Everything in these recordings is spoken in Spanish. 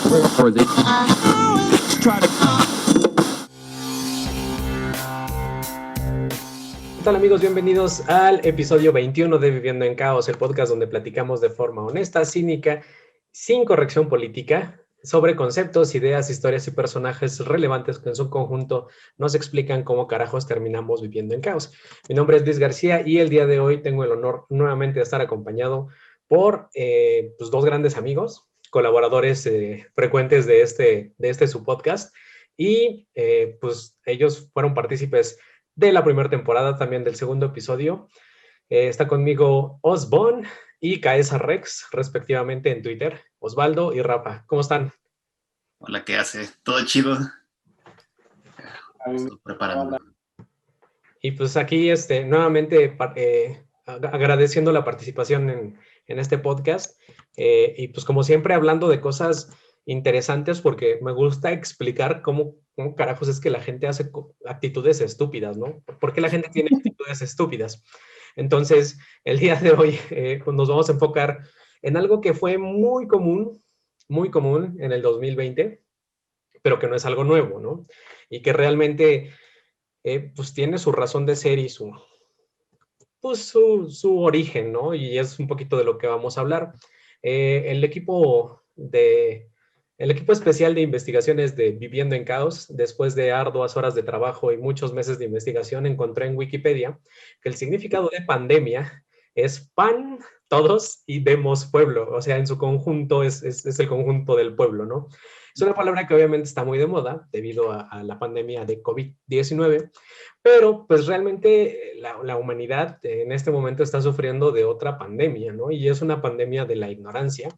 ¿Qué tal, amigos? Bienvenidos al episodio 21 de Viviendo en Caos, el podcast donde platicamos de forma honesta, cínica, sin corrección política, sobre conceptos, ideas, historias y personajes relevantes que en su conjunto nos explican cómo carajos terminamos viviendo en caos. Mi nombre es Luis García y el día de hoy tengo el honor nuevamente de estar acompañado por pues dos grandes amigos, colaboradores frecuentes de su podcast, y pues ellos fueron partícipes de la primera temporada, también del segundo episodio. Está conmigo Osbon y Caesa Rex, respectivamente, en Twitter. Osvaldo y Rafa, ¿cómo están? Hola, ¿qué hace? ¿Todo chido? Estoy preparando. Y pues aquí, nuevamente, agradeciendo la participación en este podcast. Y pues como siempre, hablando de cosas interesantes, porque me gusta explicar cómo carajos es que la gente hace actitudes estúpidas, ¿no? ¿Por qué la gente tiene actitudes estúpidas? Entonces, el día de hoy pues nos vamos a enfocar en algo que fue muy común en el 2020, pero que no es algo nuevo, ¿no? Y que realmente pues tiene su razón de ser y su origen, ¿no? Y es un poquito de lo que vamos a hablar. El equipo especial de investigaciones de Viviendo en Caos, después de arduas horas de trabajo y muchos meses de investigación, encontré en Wikipedia que el significado de pandemia es pan, todos, y demos, pueblo. O sea, en su conjunto es el conjunto del pueblo, ¿no? Es una palabra que obviamente está muy de moda debido a la pandemia de COVID-19, pero pues realmente la humanidad en este momento está sufriendo de otra pandemia, ¿no? Y es una pandemia de la ignorancia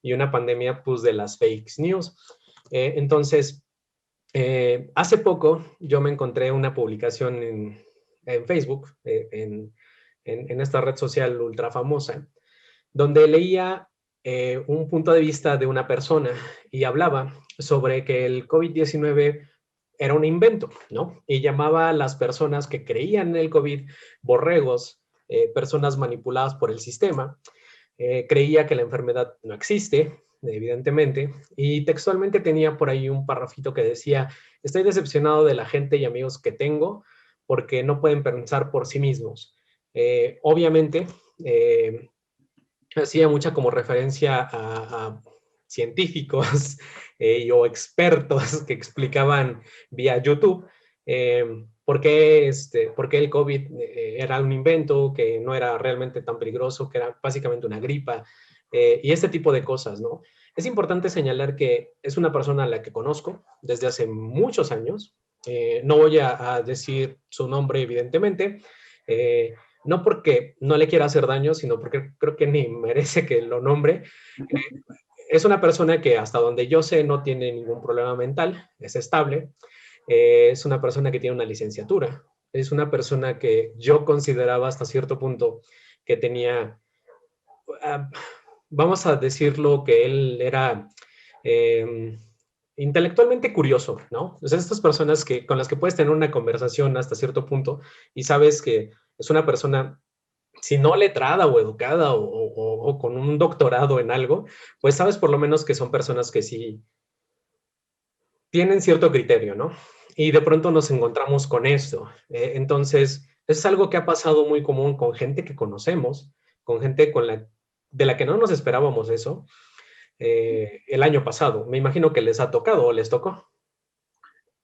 y una pandemia pues de las fake news. Entonces, hace poco yo me encontré una publicación en Facebook, en esta red social ultra famosa, donde leía un punto de vista de una persona y hablaba sobre que el COVID-19 era un invento, ¿no? Y llamaba a las personas que creían en el COVID borregos, personas manipuladas por el sistema. Creía que la enfermedad no existe, evidentemente, y textualmente tenía por ahí un parrafito que decía: estoy decepcionado de la gente y amigos que tengo porque no pueden pensar por sí mismos. Obviamente, hacía mucha como referencia a científicos o expertos que explicaban vía YouTube por qué el COVID era un invento, que no era realmente tan peligroso, que era básicamente una gripa, y este tipo de cosas, ¿no? Es importante señalar que es una persona a la que conozco desde hace muchos años. No voy a decir su nombre, evidentemente, no porque no le quiera hacer daño, sino porque creo que ni merece que lo nombre. Es una persona que hasta donde yo sé no tiene ningún problema mental, es estable, es una persona que tiene una licenciatura, es una persona que yo consideraba hasta cierto punto que tenía, uh, vamos a decirlo, que él era intelectualmente curioso, ¿no? O sea, estas personas con las que puedes tener una conversación hasta cierto punto y sabes que es una persona, si no letrada o educada o con un doctorado en algo, pues sabes por lo menos que son personas que sí tienen cierto criterio, ¿no? Y de pronto nos encontramos con esto. Entonces, es algo que ha pasado muy común con gente que conocemos, con gente de la que no nos esperábamos eso, el año pasado. Me imagino que les ha tocado o les tocó.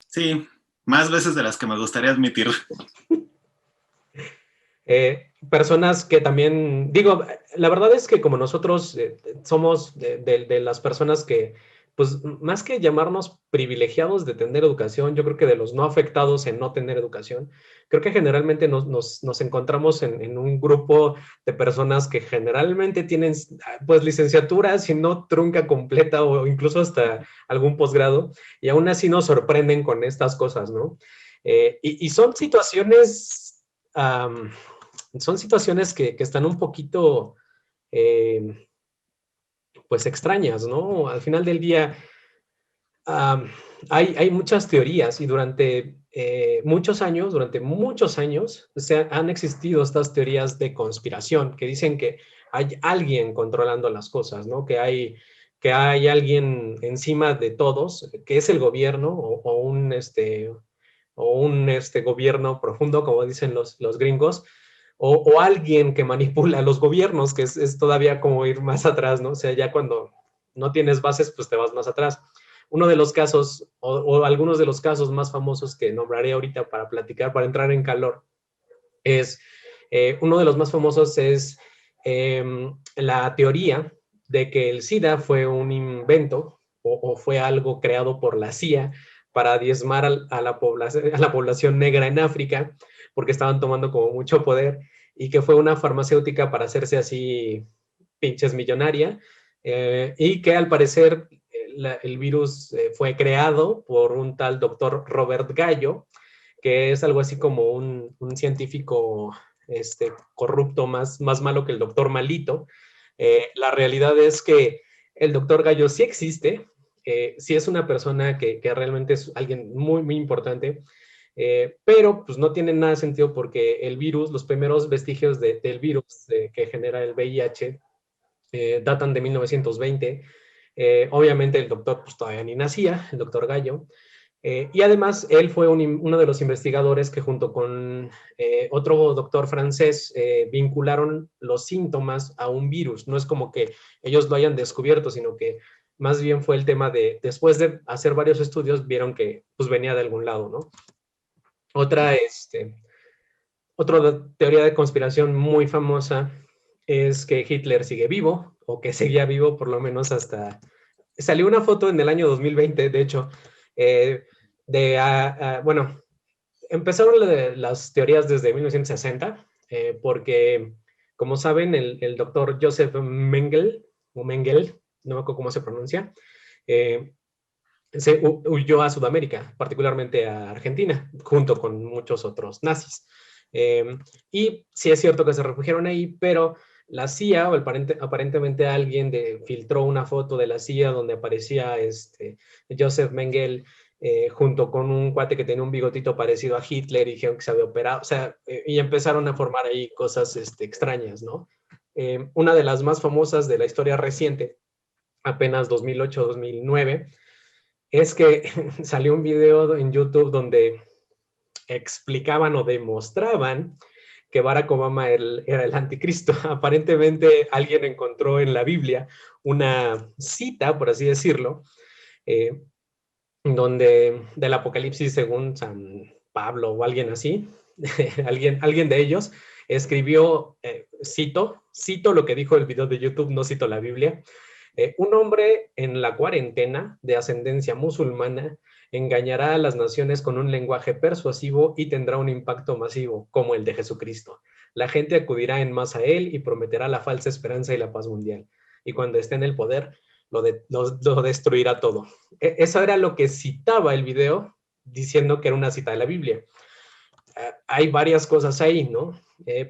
Sí, más veces de las que me gustaría admitir. Personas que también, digo, la verdad es que como nosotros somos de las personas que, pues más que llamarnos privilegiados de tener educación, yo creo que de los no afectados en no tener educación, creo que generalmente nos encontramos en un grupo de personas que generalmente tienen pues licenciaturas, si no trunca completa o incluso hasta algún posgrado, y aún así nos sorprenden con estas cosas, ¿no? Y son situaciones... son situaciones que están un poquito, pues, extrañas, ¿no? Al final del día, hay muchas teorías y durante muchos años, han existido estas teorías de conspiración que dicen que hay alguien controlando las cosas, ¿no? Que hay que hay alguien encima de todos, que es el gobierno o un gobierno profundo, como dicen los gringos, o alguien que manipula los gobiernos, que es todavía como ir más atrás, ¿no? O sea, ya cuando no tienes bases, pues te vas más atrás. Uno de los casos, o algunos de los casos más famosos que nombraré ahorita para platicar, para entrar en calor, es, uno de los más famosos es la teoría de que el SIDA fue un invento o fue algo creado por la CIA para diezmar a la población negra en África, porque estaban tomando como mucho poder, y que fue una farmacéutica para hacerse así pinches millonaria, y que al parecer el virus fue creado por un tal doctor Robert Gallo, que es algo así como un científico corrupto más malo que el doctor Malito. La realidad es que el doctor Gallo sí existe, sí es una persona que realmente es alguien muy importante, pero pues no tiene nada de sentido porque el virus, los primeros vestigios del virus que genera el VIH datan de 1920. Obviamente el doctor pues todavía ni nacía, el doctor Gallo. Y además, él fue uno de los investigadores que junto con otro doctor francés vincularon los síntomas a un virus. No es como que ellos lo hayan descubierto, sino que más bien fue el tema de, después de hacer varios estudios, vieron que pues venía de algún lado, ¿no? Otra, otra teoría de conspiración muy famosa es que Hitler sigue vivo, o que seguía vivo por lo menos hasta... Salió una foto en el año 2020, de hecho, eh, bueno, empezaron las teorías desde 1960, porque, como saben, el doctor Joseph Mengele, o Mengele, no me acuerdo cómo se pronuncia, eh, se huyó a Sudamérica, particularmente a Argentina, junto con muchos otros nazis. Y sí es cierto que se refugiaron ahí, pero la CIA, o aparentemente alguien filtró una foto de la CIA donde aparecía Joseph Mengele junto con un cuate que tenía un bigotito parecido a Hitler y dijeron que se había operado, o sea, y empezaron a formar ahí cosas extrañas, ¿no? Una de las más famosas de la historia reciente, apenas 2008-2009, es que salió un video en YouTube donde explicaban o demostraban que Barack Obama era el anticristo. Aparentemente alguien encontró en la Biblia una cita, por así decirlo, eh, donde del Apocalipsis según San Pablo o alguien así, alguien de ellos escribió, cito lo que dijo el video de YouTube, no cito la Biblia, un hombre en la cuarentena de ascendencia musulmana engañará a las naciones con un lenguaje persuasivo y tendrá un impacto masivo, como el de Jesucristo. La gente acudirá en masa a él y prometerá la falsa esperanza y la paz mundial. Y cuando esté en el poder, lo destruirá todo. Eso era lo que citaba el video, diciendo que era una cita de la Biblia. Hay varias cosas ahí, ¿no?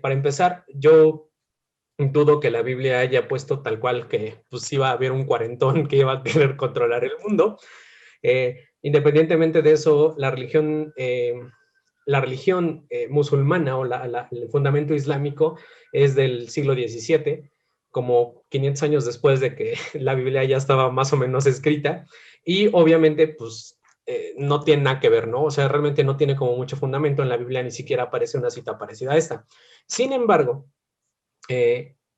Para empezar, yo dudo que la Biblia haya puesto tal cual que pues iba a haber un cuarentón que iba a querer controlar el mundo. Independientemente de eso, la religión musulmana o el fundamento islámico es del siglo XVII, como 500 años después de que la Biblia ya estaba más o menos escrita, y obviamente pues no tiene nada que ver, ¿no? O sea, realmente no tiene como mucho fundamento en la Biblia, ni siquiera aparece una cita parecida a esta. Sin embargo,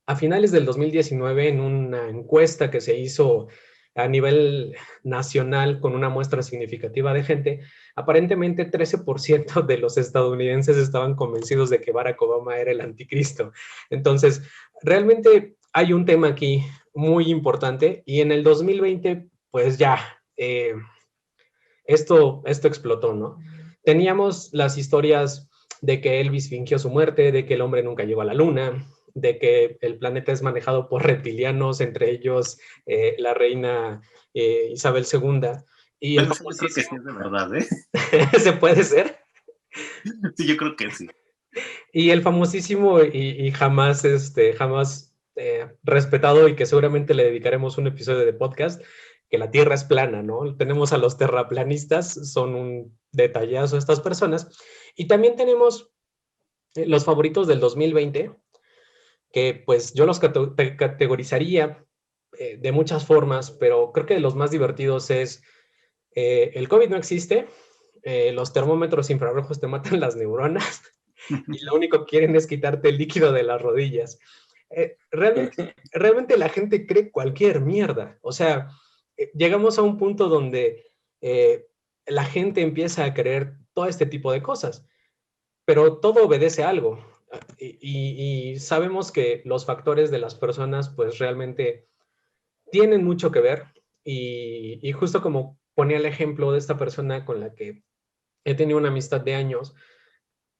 a finales del 2019, en una encuesta que se hizo a nivel nacional con una muestra significativa de gente, aparentemente 13% de los estadounidenses estaban convencidos de que Barack Obama era el anticristo. Entonces, realmente hay un tema aquí muy importante y en el 2020, pues ya, esto explotó, ¿no? Teníamos las historias de que Elvis fingió su muerte, de que el hombre nunca llegó a la luna, de que el planeta es manejado por reptilianos, entre ellos la reina Isabel II. Y el Bueno, sí, yo creo que sí famosísimo, es de verdad, ¿eh? se puede ser, Sí, yo creo que sí. y el famosísimo y jamás, jamás respetado y que seguramente le dedicaremos un episodio de podcast, que la Tierra es plana, ¿no? Tenemos a los terraplanistas, son un detallazo estas personas, y también tenemos los favoritos del 2020, que pues yo los categorizaría de muchas formas, pero creo que de los más divertidos es el COVID no existe, los termómetros infrarrojos te matan las neuronas y lo único que quieren es quitarte el líquido de las rodillas. Realmente la gente cree cualquier mierda. O sea, llegamos a un punto donde eh, la gente empieza a creer todo este tipo de cosas, pero todo obedece a algo. Y sabemos que los factores de las personas pues realmente tienen mucho que ver. Y justo como ponía el ejemplo de esta persona con la que he tenido una amistad de años,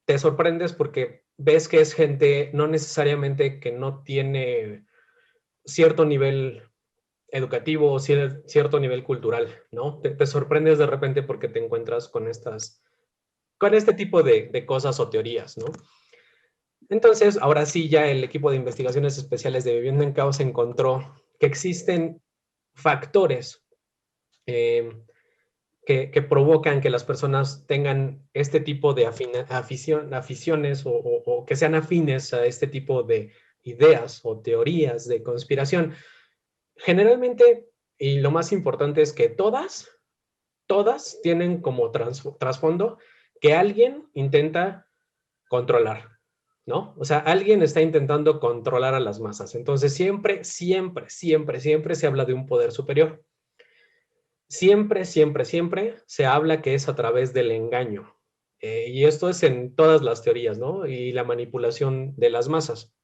te sorprendes porque ves que es gente no necesariamente que no tiene cierto nivel educativo o cierto nivel cultural, ¿no? Te sorprendes de repente porque te encuentras con este tipo de cosas o teorías, ¿no? Entonces, ahora sí, ya el equipo de investigaciones especiales de Vivienda en Caos encontró que existen factores eh, que provocan que las personas tengan este tipo de aficiones o que sean afines a este tipo de ideas o teorías de conspiración. Generalmente, y lo más importante es que todas tienen como trasfondo que alguien intenta controlar, ¿no? O sea, alguien está intentando controlar a las masas. Entonces, siempre se habla de un poder superior. Siempre se habla que es a través del engaño. Y esto es en todas las teorías, ¿no? Y la manipulación de las masas.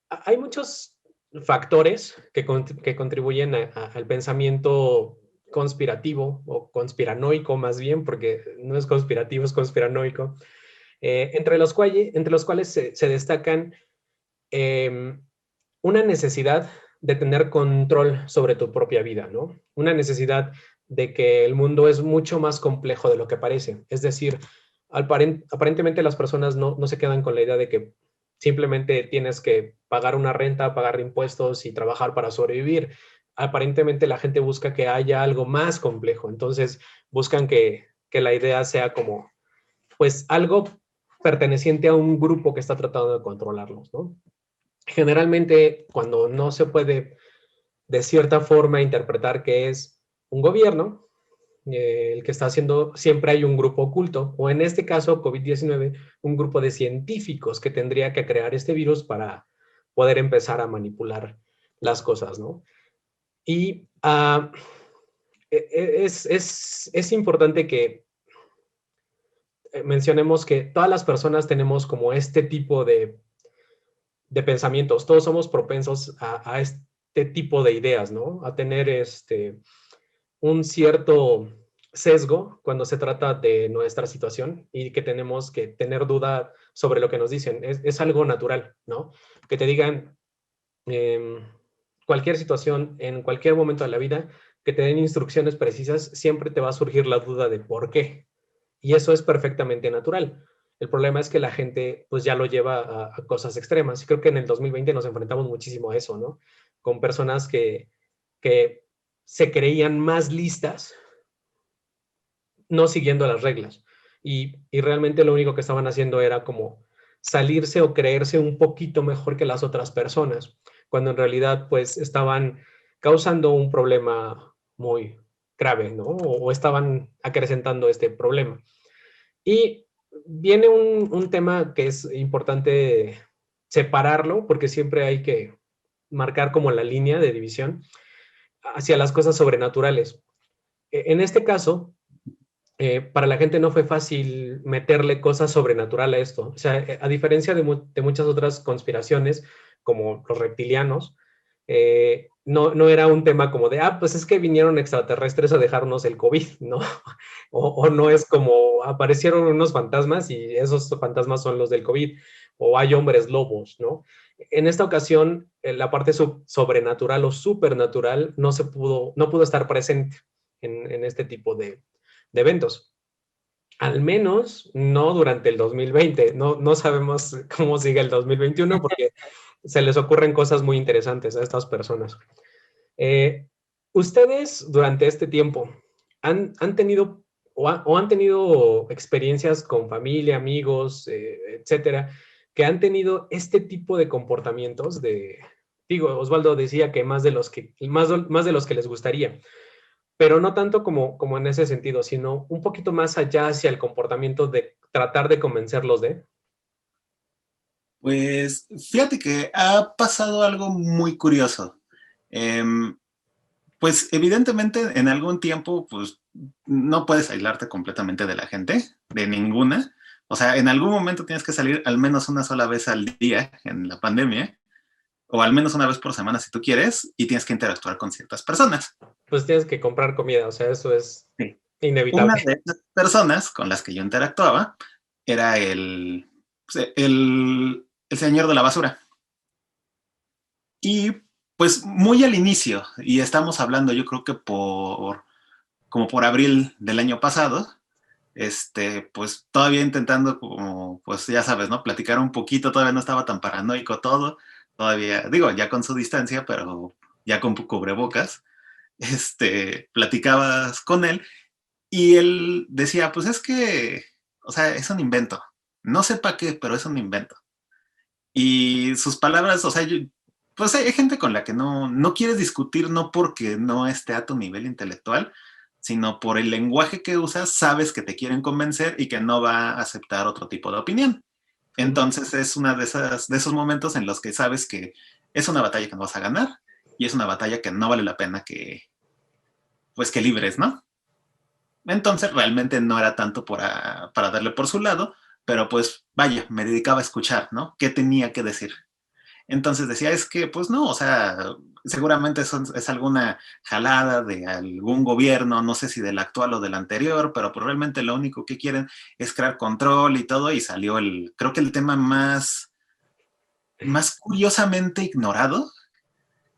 Hay muchos factores que contribuyen al pensamiento conspirativo o conspiranoico más bien, porque no es conspirativo, es conspiranoico, entre los cuales se destacan eh, una necesidad de tener control sobre tu propia vida, ¿no? Una necesidad de que el mundo es mucho más complejo de lo que parece. Es decir, aparentemente las personas no se quedan con la idea de que simplemente tienes que pagar una renta, pagar impuestos y trabajar para sobrevivir. Aparentemente la gente busca que haya algo más complejo. Entonces buscan que la idea sea como, pues, algo perteneciente a un grupo que está tratando de controlarlos, ¿no? Generalmente, cuando no se puede de cierta forma interpretar que es un gobierno el que está haciendo, siempre hay un grupo oculto, o en este caso, COVID-19, un grupo de científicos que tendría que crear este virus para poder empezar a manipular las cosas, ¿no? Y es importante que mencionemos que todas las personas tenemos como este tipo de pensamientos, todos somos propensos a este tipo de ideas, ¿no? A tener un cierto sesgo cuando se trata de nuestra situación y que tenemos que tener duda sobre lo que nos dicen. Es algo natural, ¿no? Que te digan eh, cualquier situación en cualquier momento de la vida, que te den instrucciones precisas, siempre te va a surgir la duda de por qué. Y eso es perfectamente natural. El problema es que la gente pues ya lo lleva a cosas extremas. Y creo que en el 2020 nos enfrentamos muchísimo a eso, ¿no? Con personas que se creían más listas, no siguiendo las reglas. Y realmente lo único que estaban haciendo era como salirse o creerse un poquito mejor que las otras personas, cuando en realidad pues estaban causando un problema muy grave, ¿no? O estaban acrecentando este problema. Y viene un tema que es importante separarlo, porque siempre hay que marcar como la línea de división hacia las cosas sobrenaturales. En este caso, para la gente no fue fácil meterle cosas sobrenatural a esto. O sea, a diferencia de muchas otras conspiraciones, como los reptilianos, no era un tema como de, pues es que vinieron extraterrestres a dejarnos el COVID, ¿no? O no es como aparecieron unos fantasmas y esos fantasmas son los del COVID, o hay hombres lobos, ¿no? En esta ocasión, la parte sobrenatural o supernatural no pudo estar presente en este tipo de eventos. Al menos no durante el 2020. No sabemos cómo sigue el 2021 porque se les ocurren cosas muy interesantes a estas personas. Ustedes durante este tiempo han tenido o han tenido experiencias con familia, amigos, etcétera, que han tenido este tipo de comportamientos Digo, Osvaldo decía que más de los que les gustaría, pero no tanto como en ese sentido, sino un poquito más allá hacia el comportamiento de tratar de convencerlos de. Pues fíjate que ha pasado algo muy curioso. Em, pues evidentemente en algún tiempo pues no puedes aislarte completamente de la gente, de ninguna. O sea, en algún momento tienes que salir al menos una sola vez al día en la pandemia, o al menos una vez por semana si tú quieres, y tienes que interactuar con ciertas personas. Pues tienes que comprar comida, o sea, eso es Sí. Una inevitable. de esas personas con las que yo interactuaba era pues, el señor de la basura. Y pues muy al inicio, y estamos hablando yo creo que como por abril del año pasado, pues todavía intentando como, pues ya sabes, ¿no? Platicar un poquito, todavía no estaba tan paranoico todo, todavía, digo, ya con su distancia, pero ya con cubrebocas, platicabas con él y él decía, pues es que, o sea, es un invento, no sé para qué, pero es un invento. Y sus palabras, o sea, pues hay gente con la que no quieres discutir, no porque no esté a tu nivel intelectual, sino por el lenguaje que usas, sabes que te quieren convencer y que no va a aceptar otro tipo de opinión. Entonces es una de esos momentos en los que sabes que es una batalla que no vas a ganar y es una batalla que no vale la pena pues que libres, ¿no? Entonces realmente no era tanto para darle por su lado, pero pues vaya, me dedicaba a escuchar, ¿no? ¿Qué tenía que decir? Entonces decía, es que, pues no, o sea, seguramente eso es alguna jalada de algún gobierno, no sé si del actual o del anterior, pero pues realmente lo único que quieren es crear control y todo, y salió creo que el tema más curiosamente ignorado,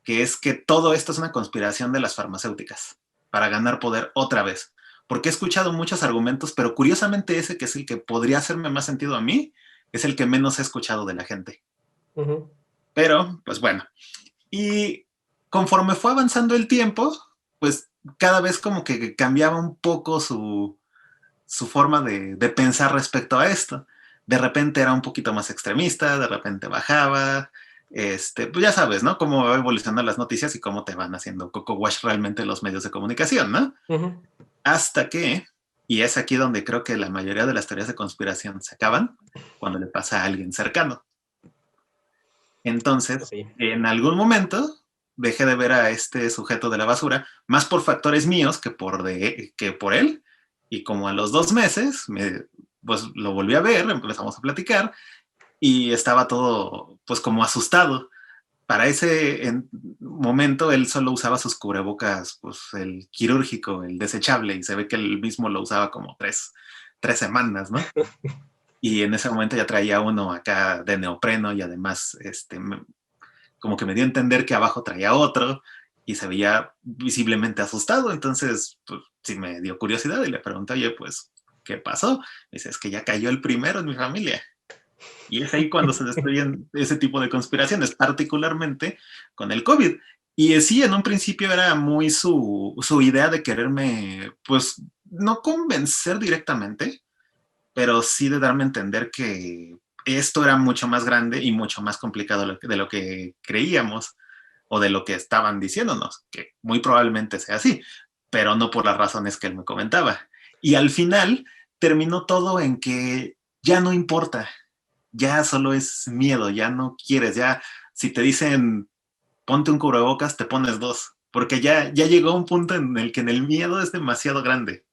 que es que todo esto es una conspiración de las farmacéuticas para ganar poder otra vez. Porque he escuchado muchos argumentos, pero curiosamente ese que es el que podría hacerme más sentido a mí, es el que menos he escuchado de la gente. Ujú. Pero, pues bueno, y conforme fue avanzando el tiempo, pues cada vez como que cambiaba un poco su forma de pensar respecto a esto. De repente era un poquito más extremista, de repente bajaba. Pues ya sabes, ¿no? Cómo va evolucionando las noticias y cómo te van haciendo coco wash realmente los medios de comunicación, ¿no? Ujú. Hasta que, y es aquí donde creo que la mayoría de las teorías de conspiración se acaban, cuando le pasa a alguien cercano. Entonces, Sí. en algún momento dejé de ver a este sujeto de la basura, más por factores míos que por él. Y como a los 2 meses, pues lo volví a ver, empezamos a platicar y estaba todo, pues como asustado. Para ese momento él solo usaba sus cubrebocas, pues el quirúrgico, el desechable, y se ve que él mismo lo usaba como tres semanas, ¿no? Y en ese momento ya traía uno acá de neopreno y además como que me dio a entender que abajo traía otro y se veía visiblemente asustado. Entonces, pues sí me dio curiosidad y le pregunté, oye, pues, ¿qué pasó? Me dice, es que ya cayó el primero en mi familia. Y es ahí cuando se destruyen ese tipo de conspiraciones, particularmente con el COVID. Y sí, en un principio era muy su idea de quererme, pues, no convencer directamente, pero sí de darme a entender que esto era mucho más grande y mucho más complicado de lo que creíamos o de lo que estaban diciéndonos, que muy probablemente sea así, pero no por las razones que él me comentaba. Y al final terminó todo en que ya no importa, ya solo es miedo, ya no quieres, ya si te dicen ponte un cubrebocas, te pones dos, porque ya llegó un punto en el que en el miedo es demasiado grande.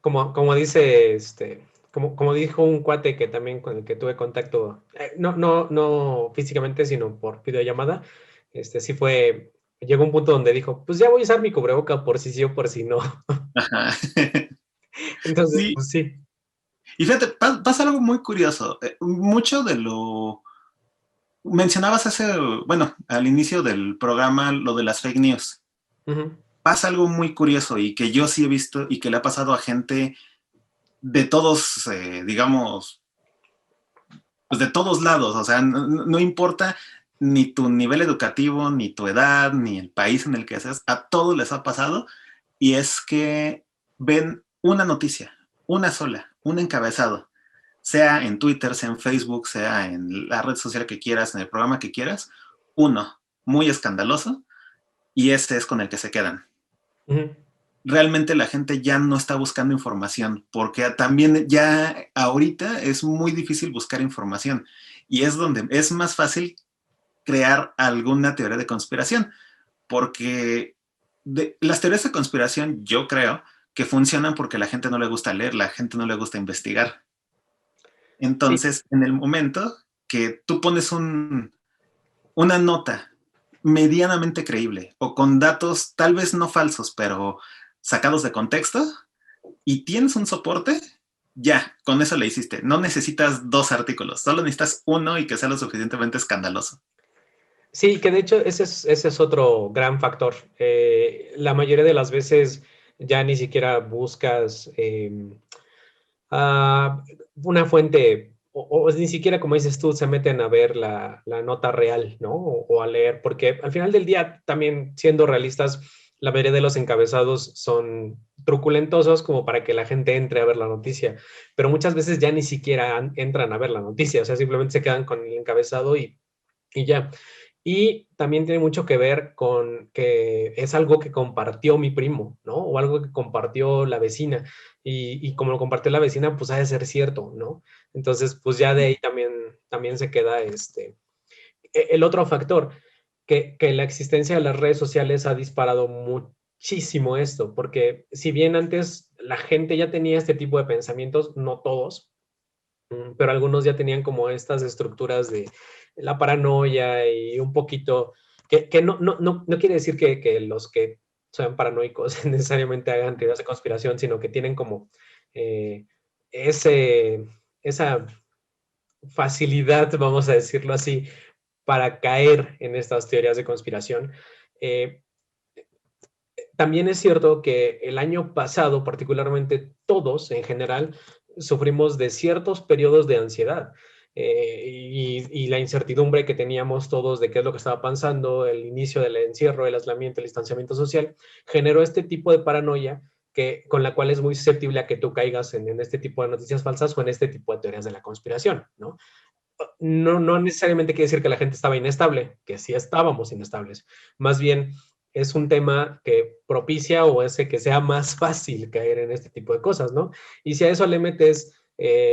Como dice, como dijo un cuate que también con el que tuve contacto, no físicamente, sino por videollamada, sí llegó un punto donde dijo, pues ya voy a usar mi cubreboca por si sí o por si no. Ajá. Entonces, Sí, pues sí. y fíjate, pasa algo muy curioso. Mucho de lo... Mencionabas bueno, al inicio del programa, lo de las fake news. Ujú. Pasa algo muy curioso y que yo sí he visto y que le ha pasado a gente de todos, digamos, pues de todos lados. O sea, no importa ni tu nivel educativo, ni tu edad, ni el país en el que seas, a todos les ha pasado. Y es que ven una noticia, una sola, un encabezado, sea en Twitter, sea en Facebook, sea en la red social que quieras, en el programa que quieras, uno. muy escandaloso, y ese es con el que se quedan. Ujú. Realmente la gente ya no está buscando información, porque también ya ahorita es muy difícil buscar información, y es donde es más fácil crear alguna teoría de conspiración, porque las teorías de conspiración yo creo que funcionan porque a la gente no le gusta leer, la gente no le gusta investigar. Sí, Entonces, en el momento que tú pones una nota medianamente creíble o con datos tal vez no falsos, pero sacados de contexto y tienes un soporte, ya, con eso le hiciste. No necesitas 2 artículos, solo necesitas uno y que sea lo suficientemente escandaloso. sí, que de hecho ese es otro gran factor. La mayoría de las veces ya ni siquiera buscas ah, una fuente, o ni siquiera, como dices tú, se meten a ver la nota real, ¿no? O a leer, porque al final del día, también siendo realistas, la mayoría de los encabezados son truculentosos como para que la gente entre a ver la noticia, pero muchas veces ya ni siquiera entran a ver la noticia, o sea, simplemente se quedan con el encabezado y ya. Y también tiene mucho que ver con que es algo que compartió mi primo, ¿no? O algo que compartió la vecina. Y como lo compartió la vecina, pues ha de ser cierto, ¿no? Entonces, pues ya de ahí también se queda el otro factor, que la existencia de las redes sociales ha disparado muchísimo esto, porque si bien antes la gente ya tenía este tipo de pensamientos, no todos, pero algunos ya tenían como estas estructuras de la paranoia y un poquito, que no quiere decir que los que sean paranoicos necesariamente hagan teorías de conspiración, sino que tienen como eh, ese, esa facilidad, vamos a decirlo así, para caer en estas teorías de conspiración. Eh, También es cierto que el año pasado, particularmente todos en general, sufrimos de ciertos periodos de ansiedad y la incertidumbre que teníamos todos de qué es lo que estaba pasando, el inicio del encierro, el aislamiento, el distanciamiento social, generó este tipo de paranoia con la cual es muy susceptible a que tú caigas en este tipo de noticias falsas o en este tipo de teorías de la conspiración, ¿no? No necesariamente quiere decir que la gente estaba inestable, que sí estábamos inestables. Más bien es un tema que propicia o hace que sea más fácil caer en este tipo de cosas, ¿no? Y si a eso le metes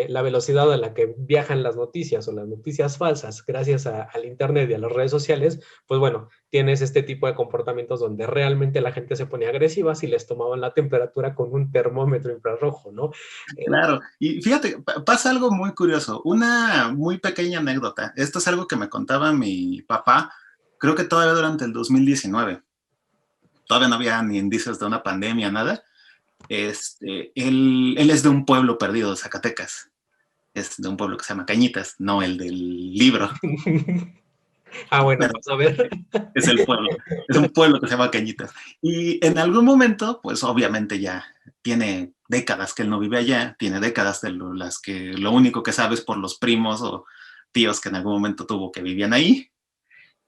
la velocidad a la que viajan las noticias o las noticias falsas gracias al Internet y a las redes sociales, pues bueno, tienes este tipo de comportamientos donde realmente la gente se ponía agresiva si les tomaban la temperatura con un termómetro infrarrojo, ¿no? Eh, Claro, y fíjate, pasa algo muy curioso, una muy pequeña anécdota. Esto es algo que me contaba mi papá, creo que todavía durante el 2019. Todavía no había ni indicios de una pandemia, nada. Él es de un pueblo perdido de Zacatecas, es de un pueblo que se llama Cañitas, no el del libro, bueno, pero pues a ver. es el pueblo, es un pueblo que se llama Cañitas. Y en algún momento, pues obviamente ya tiene décadas que él no vive allá, tiene décadas de las que lo único que sabe es por los primos o tíos que en algún momento tuvo que vivían ahí.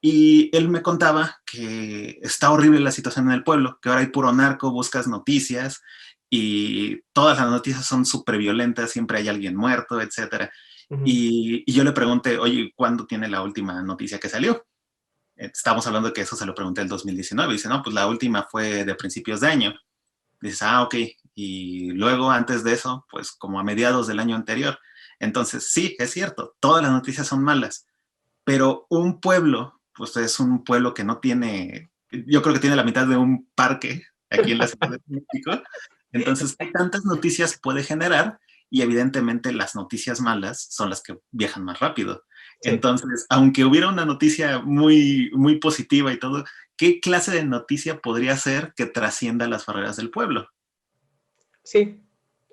Y él me contaba que está horrible la situación en el pueblo, que ahora hay puro narco, buscas noticias y todas las noticias son súper violentas, siempre hay alguien muerto, etcétera. Ujú. Y yo le pregunté, oye, ¿cuándo tiene la última noticia que salió? Estamos hablando de que eso se lo pregunté el 2019. Dice, no, pues la última fue de principios de año. Dices, ok. Y luego, antes de eso, pues como a mediados del año anterior. Entonces, sí, es cierto, todas las noticias son malas, pero un pueblo, pues es un pueblo que no tiene, yo creo que tiene la mitad de un parque aquí en la Ciudad de México. Entonces, ¿qué tantas noticias puede generar? Y evidentemente las noticias malas son las que viajan más rápido. Sí. Entonces, aunque hubiera una noticia muy, muy positiva y todo, ¿qué clase de noticia podría ser que trascienda las barreras del pueblo? Sí,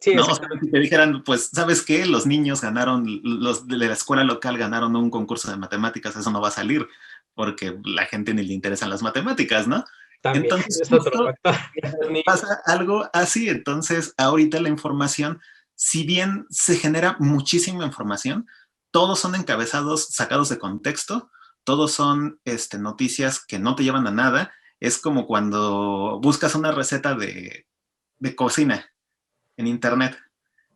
sí, ¿No? O sea, si exactamente. te dijeran, pues, ¿sabes qué? Los niños ganaron, los de la escuela local ganaron un concurso de matemáticas, eso no va a salir, porque la gente ni le interesan las matemáticas, ¿no? También Entonces, es otro justo factor. Ni- pasa algo así. Entonces, ahorita la información, si bien se genera muchísima información, todos son encabezados sacados de contexto, todos son noticias que no te llevan a nada. Es como cuando buscas una receta de cocina en internet.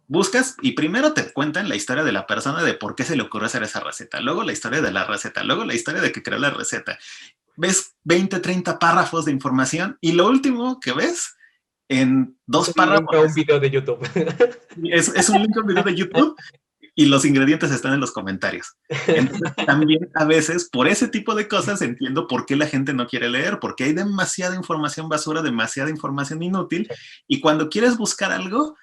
Buscas y primero te cuentan la historia de la persona de por qué se le ocurrió hacer esa receta, luego la historia de la receta, luego la historia de que creó la receta. ves 20, 30 párrafos de información y lo último que ves en Es 2 un link párrafos a un video de YouTube. es un link a un video de YouTube y los ingredientes están en los comentarios. Entonces, también a veces, por ese tipo de cosas, entiendo por qué la gente no quiere leer, porque hay demasiada información basura, demasiada información inútil, y cuando quieres buscar algo,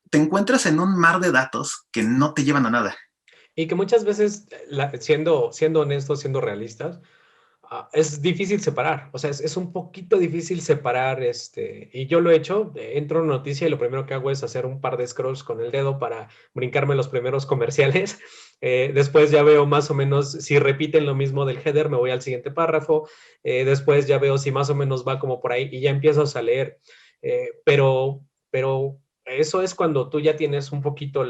te encuentras en un mar de datos que no te llevan a nada. Y que muchas veces, siendo honestos, siendo realistas, es difícil separar, o sea, es un poquito difícil separar, y yo lo he hecho, entro en una noticia y lo primero que hago es hacer un par de scrolls con el dedo para brincarme los primeros comerciales, después ya veo más o menos si repiten lo mismo del header, me voy al siguiente párrafo, después ya veo si más o menos va como por ahí y ya empiezo a leer, pero eso es cuando tú ya tienes un poquito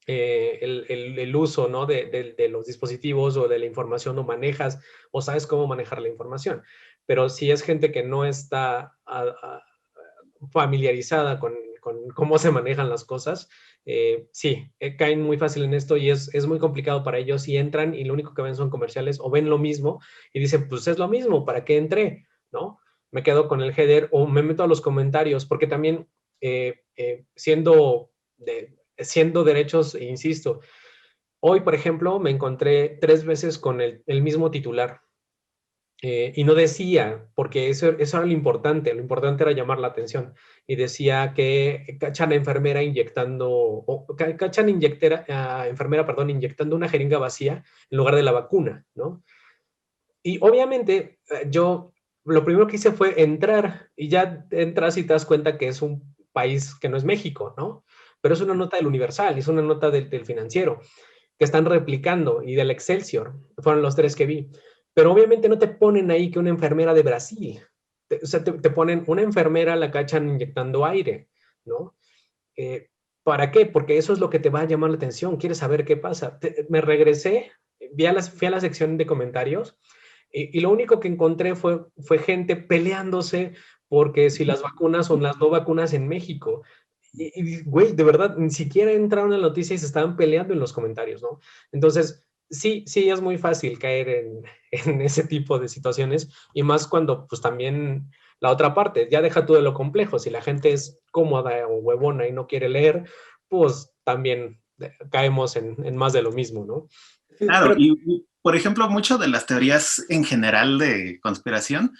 el uso, ¿no? de los dispositivos o de la información o manejas o sabes cómo manejar la información. Pero si es gente que no está familiarizada con cómo se manejan las cosas, sí, caen muy fácil en esto y es muy complicado para ellos y entran y lo único que ven son comerciales o ven lo mismo y dicen, pues es lo mismo, ¿para qué entré? ¿No? Me quedo con el header o me meto a los comentarios porque también siendo derechos, insisto, hoy, por ejemplo, me encontré 3 veces con el mismo titular y no decía, porque eso era lo importante era llamar la atención. Y decía que cachan a enfermera inyectando, cachan a enfermera, perdón, inyectando una jeringa vacía en lugar de la vacuna, ¿no? Y obviamente yo lo primero que hice fue entrar y ya entras y te das cuenta que es un país que no es México, ¿no? Pero es una nota del Universal, es una nota del Financiero que están replicando y del Excelsior, fueron los 3 que vi. Pero obviamente no te ponen ahí que una enfermera de Brasil, o sea, te ponen una enfermera, la cachan inyectando aire, ¿no? ¿Para qué? Porque eso es lo que te va a llamar la atención, quieres saber qué pasa. Me regresé, fui a la sección de comentarios y lo único que encontré fue gente peleándose porque si las vacunas o las no vacunas en México. Güey, de verdad, ni siquiera entraron en la noticia y se estaban peleando en los comentarios, ¿no? Entonces, sí, sí, es muy fácil caer en ese tipo de situaciones y más cuando, pues también la otra parte, ya deja tú de lo complejo, si la gente es cómoda o huevona y no quiere leer, pues también caemos en más de lo mismo, ¿no? Claro, Creo, por ejemplo, muchas de las teorías en general de conspiración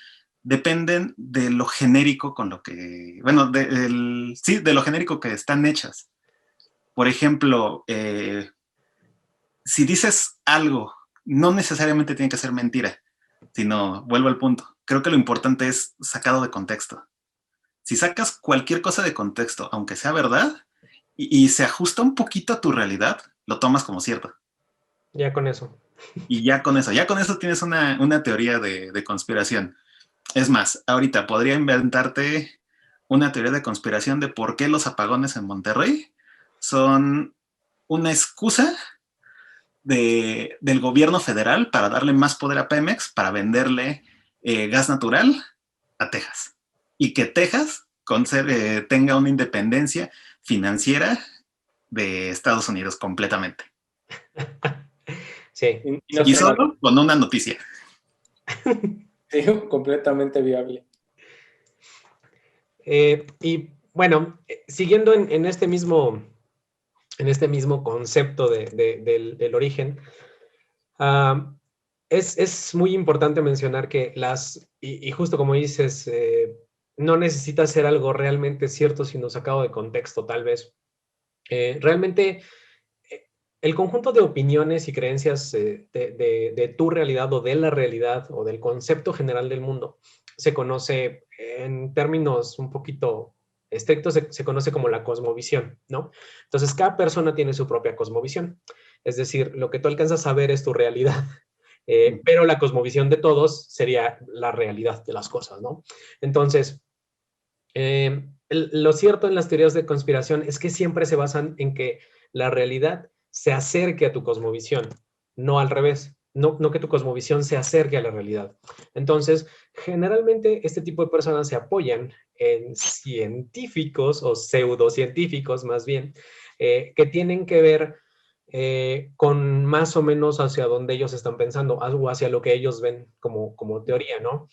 dependen de lo genérico con lo que, bueno, sí, de lo genérico que están hechas. Por ejemplo, si dices algo, no necesariamente tiene que ser mentira, sino, vuelvo al punto, creo que lo importante es sacado de contexto. Si sacas cualquier cosa de contexto, aunque sea verdad, y se ajusta un poquito a tu realidad, lo tomas como cierto. ya con eso. Y ya con eso tienes una teoría de conspiración. Es más, ahorita podría inventarte una teoría de conspiración de por qué los apagones en Monterrey son una excusa del gobierno federal para darle más poder a Pemex, para venderle gas natural a Texas. Y que Texas tenga una independencia financiera de Estados Unidos completamente. Sí, Y no sí, Y sé, solo con una noticia. sí, completamente viable. Y bueno, siguiendo en este mismo concepto del origen, uh, es muy importante mencionar que y justo como dices, no necesita ser algo realmente cierto, sino sacado de contexto, tal vez. Realmente, el conjunto de opiniones y creencias de tu realidad o de la realidad o del concepto general del mundo se conoce en términos un poquito estrictos, se conoce como la cosmovisión, ¿no? Entonces, cada persona tiene su propia cosmovisión. Es decir, lo que tú alcanzas a ver es tu realidad, pero la cosmovisión de todos sería la realidad de las cosas, ¿no? Entonces, lo cierto en las teorías de conspiración es que siempre se basan en que la realidad se acerque a tu cosmovisión, no al revés, no que tu cosmovisión se acerque a la realidad. Entonces, generalmente este tipo de personas se apoyan en científicos o pseudocientíficos más bien, que tienen que ver con más o menos hacia donde ellos están pensando, o hacia lo que ellos ven como teoría, ¿no?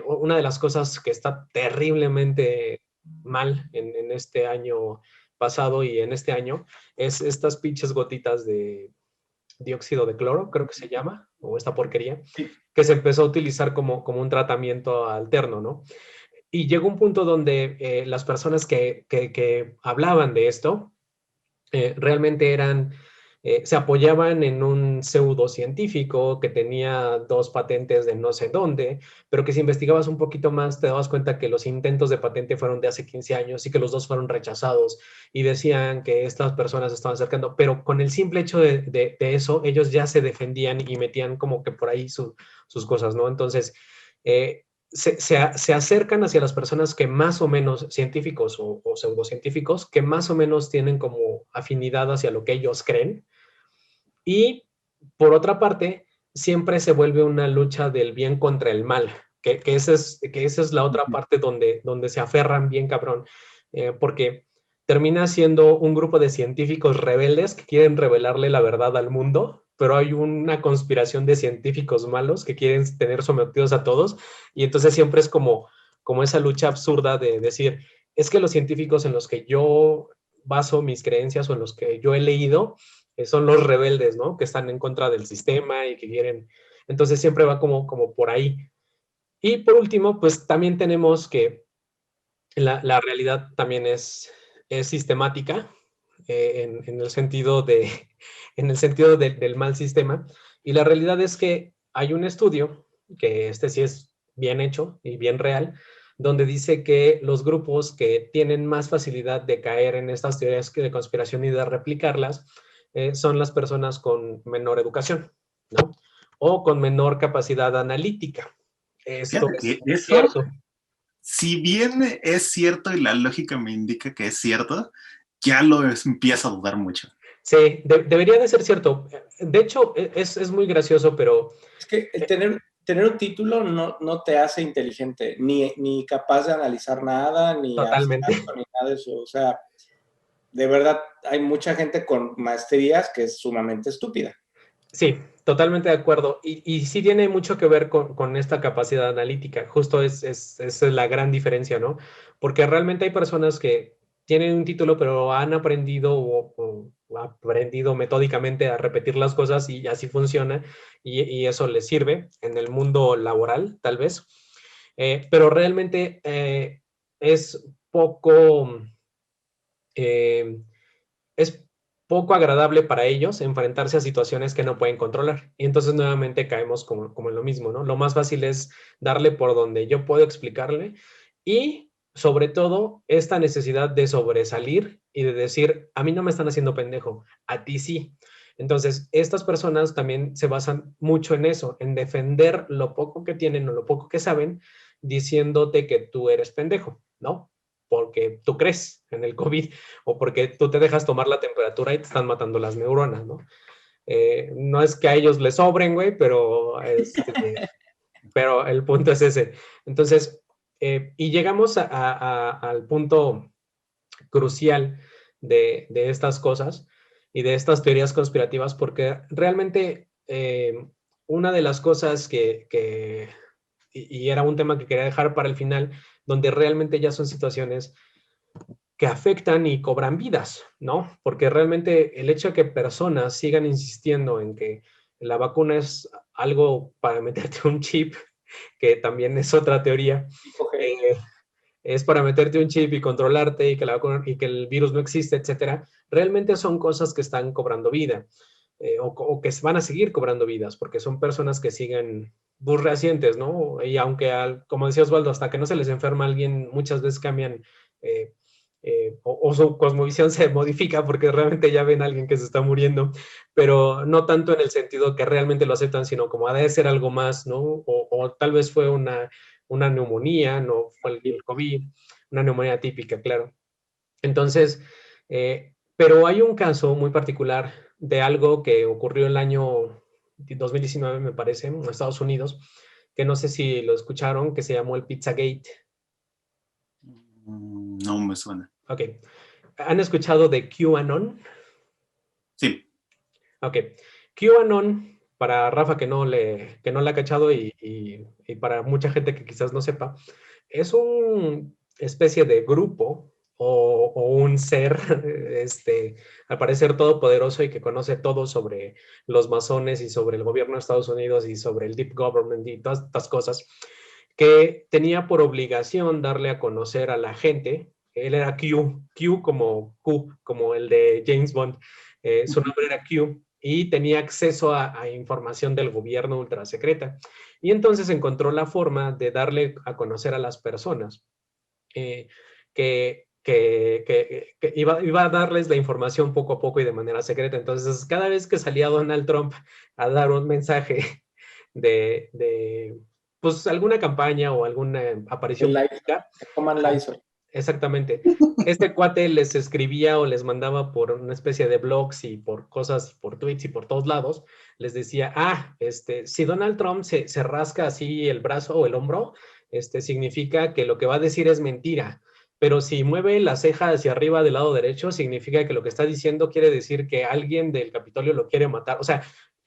Una de las cosas que está terriblemente mal en este año pasado y en este año es estas pinches gotitas de dióxido de cloro, creo que se llama, o esta porquería, que se empezó a utilizar como un tratamiento alterno, ¿no? Y llegó un punto donde las personas que hablaban de esto realmente se apoyaban en un pseudocientífico que tenía 2 patentes de no sé dónde, pero que si investigabas un poquito más te dabas cuenta que los intentos de patente fueron de hace 15 años y que los 2 fueron rechazados y decían que estas personas estaban acercando, pero con el simple hecho de eso, ellos ya se defendían y metían como que por ahí sus cosas, ¿no? Entonces, se acercan hacia las personas que más o menos, científicos o pseudocientíficos, que más o menos tienen como afinidad hacia lo que ellos creen. Y por otra parte, siempre se vuelve una lucha del bien contra el mal, que esa es la otra parte donde se aferran bien cabrón, porque termina siendo un grupo de científicos rebeldes que quieren revelarle la verdad al mundo, pero hay una conspiración de científicos malos que quieren tener sometidos a todos, y entonces siempre es como esa lucha absurda de decir, es que los científicos en los que yo baso mis creencias o en los que yo he leído son los rebeldes, ¿no? Que están en contra del sistema y que quieren, entonces siempre va como por ahí. Y por último, pues también tenemos que la realidad también es sistemática, en el sentido en el sentido del mal sistema. Y la realidad es que hay un estudio, que este sí es bien hecho y bien real, donde dice que los grupos que tienen más facilidad de caer en estas teorías de conspiración y de replicarlas son las personas con menor educación, ¿no? O con menor capacidad analítica. Esto Fíjate que es eso, cierto. si bien es cierto y la lógica me indica que es cierto, ya lo empiezo a dudar mucho. Sí, debería de ser cierto. De hecho, es muy gracioso, pero... Es que el tener un título no te hace inteligente, ni capaz de analizar nada, ni Totalmente. abstracto, ni nada de eso. O sea, de verdad, hay mucha gente con maestrías que es sumamente estúpida. Sí, totalmente de acuerdo. Y sí tiene mucho que ver con esta capacidad analítica. Justo es la gran diferencia, ¿no? Porque realmente hay personas que tienen un título, pero han aprendido o aprendido metódicamente a repetir las cosas y así funciona. Y eso les sirve en el mundo laboral, tal vez. Pero realmente es poco... eh, es poco agradable para ellos enfrentarse a situaciones que no pueden controlar. Y entonces nuevamente caemos como en lo mismo, ¿no? Lo más fácil es darle por donde yo puedo explicarle y sobre todo esta necesidad de sobresalir y de decir, a mí no me están haciendo pendejo, a ti sí. Entonces, estas personas también se basan mucho en eso, en defender lo poco que tienen o lo poco que saben, diciéndote que tú eres pendejo, ¿no? Porque tú crees en el COVID o porque tú te dejas tomar la temperatura y te están matando las neuronas, ¿no? No es que a ellos les sobren, güey, pero el punto es ese. Entonces, y llegamos al punto crucial de estas cosas y de estas teorías conspirativas, porque realmente una de las cosas y era un tema que quería dejar para el final, donde realmente ya son situaciones que afectan y cobran vidas, ¿no? Porque realmente el hecho de que personas sigan insistiendo en que la vacuna es algo para meterte un chip, que también es otra teoría, Okay. eh, es para meterte un chip y controlarte y que la vacuna y que el virus no existe, etcétera, realmente son cosas que están cobrando vida o que van a seguir cobrando vidas, porque son personas que siguen burreacientes, ¿no? Y aunque, como decía Osvaldo, hasta que no se les enferma alguien, muchas veces cambian eh, o su cosmovisión se modifica porque realmente ya ven a alguien que se está muriendo, pero no tanto en el sentido que realmente lo aceptan, sino como ha de ser algo más, ¿no? O tal vez fue una neumonía, no fue el COVID, una neumonía típica, claro. Entonces, pero hay un caso muy particular de algo que ocurrió el año 2019, me parece, en Estados Unidos, que no sé si lo escucharon, que se llamó el Pizzagate. No me suena. Ok. ¿Han escuchado de QAnon? Sí. Ok. QAnon, para Rafa que no la ha cachado y para mucha gente que quizás no sepa, es una especie de grupo o un ser, al parecer todopoderoso y que conoce todo sobre los masones y sobre el gobierno de Estados Unidos y sobre el deep government y todas estas cosas, que tenía por obligación darle a conocer a la gente. Él era Q como el de James Bond. Su nombre era Q y tenía acceso a información del gobierno ultra secreta. Y entonces encontró la forma de darle a conocer a las personas que iba a darles la información poco a poco y de manera secreta. Entonces, cada vez que salía Donald Trump a dar un mensaje de pues alguna campaña o alguna aparición El Lysol, pública, que coman Lysol. exactamente. Este cuate les escribía o les mandaba por una especie de blogs y por cosas, por tweets y por todos lados, les decía, si Donald Trump se rasca así el brazo o el hombro, significa que lo que va a decir es mentira. Pero si mueve la ceja hacia arriba del lado derecho, significa que lo que está diciendo quiere decir que alguien del Capitolio lo quiere matar. O sea,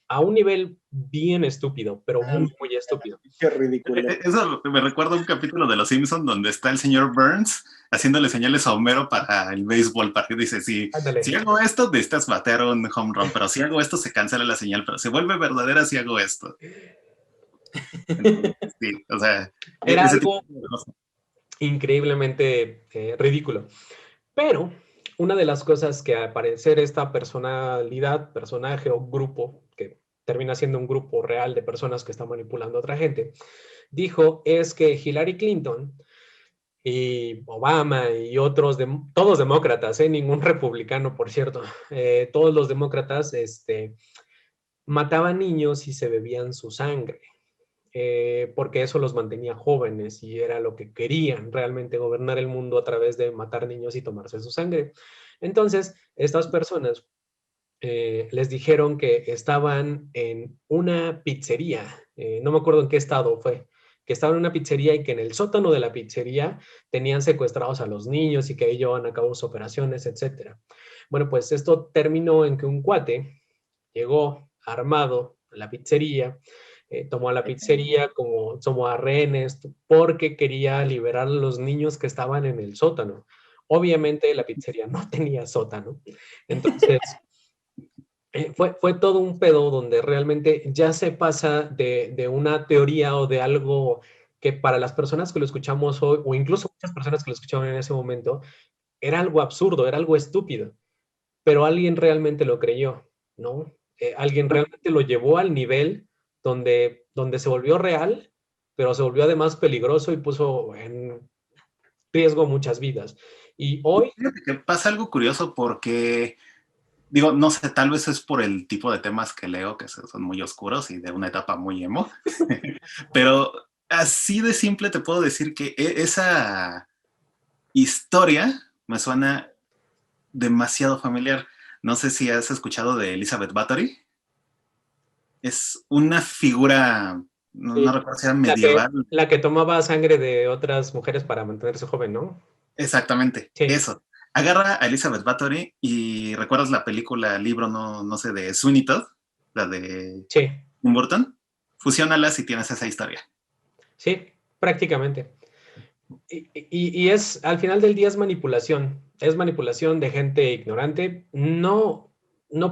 a un nivel bien estúpido, pero muy, muy estúpido. Qué ridículo. Eso me recuerda a un capítulo de Los Simpsons donde está el señor Burns haciéndole señales a Homero para el béisbol, para que dice, si hago esto, necesitas batear un home run, pero si hago esto, se cancela la señal, pero se vuelve verdadera si hago esto. Entonces, sí, o sea, era ese algo tipo de cosas. increíblemente ridículo. Pero una de las cosas que al parecer esta personalidad, personaje o grupo, que termina siendo un grupo real de personas que están manipulando a otra gente, dijo es que Hillary Clinton y Obama y otros, todos demócratas, ningún republicano, por cierto, todos los demócratas mataban niños y se bebían su sangre. Porque eso los mantenía jóvenes y era lo que querían realmente, gobernar el mundo a través de matar niños y tomarse su sangre. Entonces, estas personas les dijeron que estaban en una pizzería, no me acuerdo en qué estado fue, que estaban en una pizzería y que en el sótano de la pizzería tenían secuestrados a los niños y que ahí llevaban a cabo sus operaciones, etc. Bueno, pues esto terminó en que un cuate llegó armado a la pizzería, tomó a la pizzería como a rehenes porque quería liberar a los niños que estaban en el sótano. Obviamente la pizzería no tenía sótano, entonces fue todo un pedo donde realmente ya se pasa de una teoría o de algo que para las personas que lo escuchamos hoy, o incluso muchas personas que lo escuchaban en ese momento, era algo absurdo, era algo estúpido, pero alguien realmente lo creyó, ¿no? Alguien realmente lo llevó al nivel donde se volvió real, pero se volvió además peligroso y puso en riesgo muchas vidas. Y hoy... Fíjate que pasa algo curioso porque, digo, no sé, tal vez es por el tipo de temas que leo, que son muy oscuros y de una etapa muy emo, pero así de simple te puedo decir que esa historia me suena demasiado familiar. No sé si has escuchado de Elizabeth Bathory. Es una figura, no recuerdo si era medieval. La que tomaba sangre de otras mujeres para mantenerse joven, ¿no? Exactamente, Sí. eso. Agarra a Elizabeth Bathory y ¿recuerdas la película, libro, no sé, de Sweeney Todd? La de Sí. Tim Burton. Fusiónalas y tienes esa historia. Sí, prácticamente. Y es, al final del día es manipulación de gente ignorante. No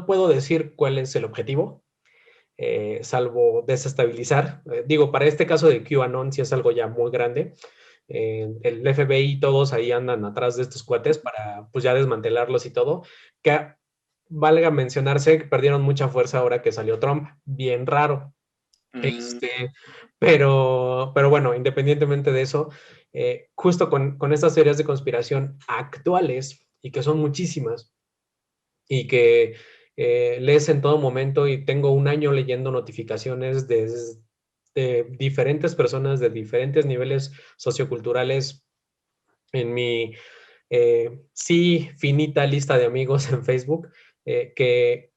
puedo decir cuál es el objetivo, salvo desestabilizar. Digo, para este caso de QAnon sí es algo ya muy grande. El FBI y todos ahí andan atrás de estos cuates para pues ya desmantelarlos y todo, que valga mencionarse que perdieron mucha fuerza ahora que salió Trump, bien raro. Pero bueno, independientemente de eso, justo con estas teorías de conspiración actuales, y que son muchísimas, y que lees en todo momento, y tengo un año leyendo notificaciones de diferentes personas de diferentes niveles socioculturales en mi sí finita lista de amigos en Facebook, que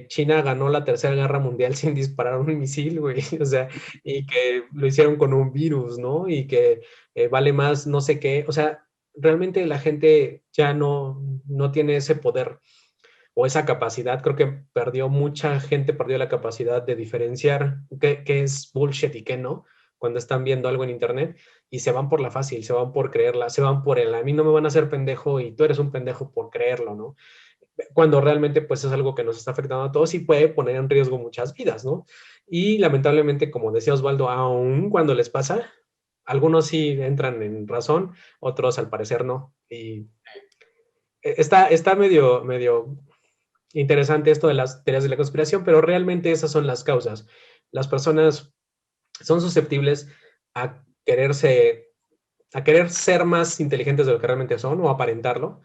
China ganó la Tercera Guerra Mundial sin disparar un misil, güey, o sea, y que lo hicieron con un virus, ¿no? Y que vale más no sé qué, o sea, realmente la gente ya no tiene ese poder. o esa capacidad, creo que mucha gente perdió la capacidad de diferenciar qué es bullshit y qué no, cuando están viendo algo en internet, y se van por la fácil, se van por creerla, se van por el, a mí no me van a hacer pendejo y tú eres un pendejo por creerlo, ¿no? Cuando realmente pues es algo que nos está afectando a todos y puede poner en riesgo muchas vidas, ¿no? Y lamentablemente, como decía Osvaldo, aún cuando les pasa, algunos sí entran en razón, otros al parecer no. Y está medio interesante esto de las teorías de la conspiración, pero realmente esas son las causas. Las personas son susceptibles a a querer ser más inteligentes de lo que realmente son o aparentarlo.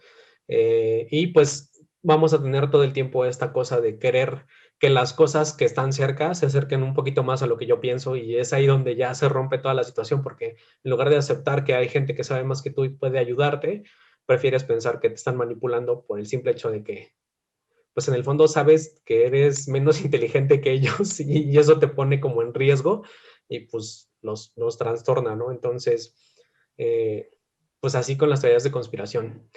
Y pues vamos a tener todo el tiempo esta cosa de querer que las cosas que están cerca se acerquen un poquito más a lo que yo pienso, y es ahí donde ya se rompe toda la situación, porque en lugar de aceptar que hay gente que sabe más que tú y puede ayudarte, prefieres pensar que te están manipulando por el simple hecho de que pues en el fondo sabes que eres menos inteligente que ellos, y eso te pone como en riesgo y pues los trastorna, ¿no? Entonces, eh, pues así con las teorías de conspiración.